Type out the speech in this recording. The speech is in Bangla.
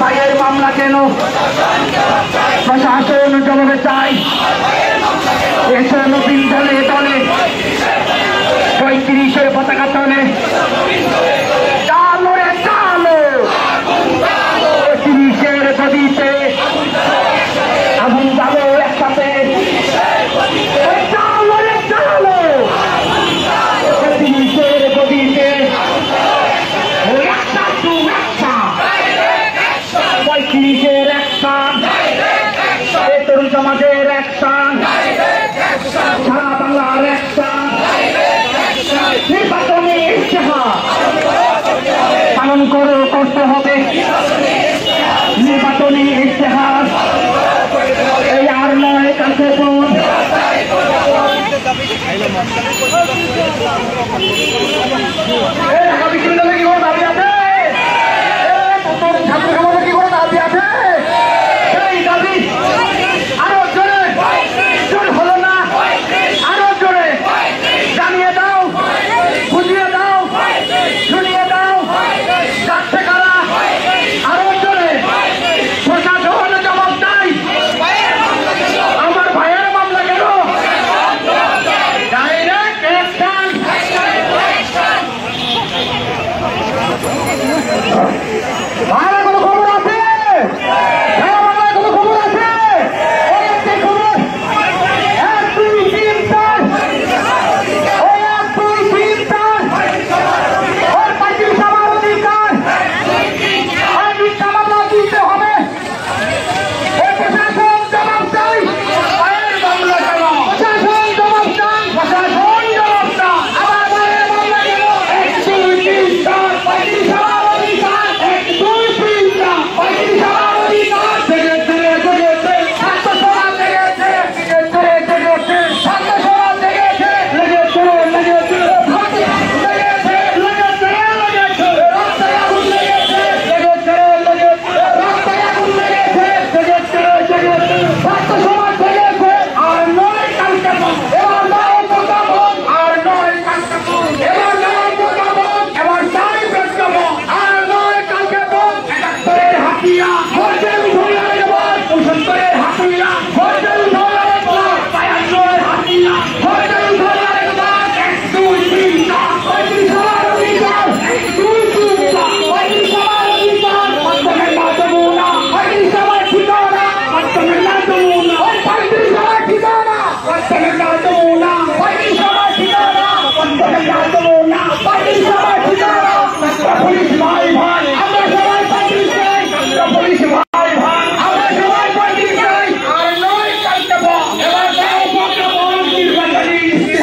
ভাইয়ের মামলা কেন প্রশাসন জবাবে চাই। এসো নবীন দলে দলে ৩৫-এর পতাকা তলে চালো রে চালো ৩০-এর গদিতে আগুন যাবো একসাথে চালো রে চালো ৩০-এর গদিতে ৩৫-এর অ্যাকশন তরুণ সমাজের অ্যাকশন সারা বাংলার অ্যাকশন নির্বাচনী ইশতেহার পালন করতে হবে।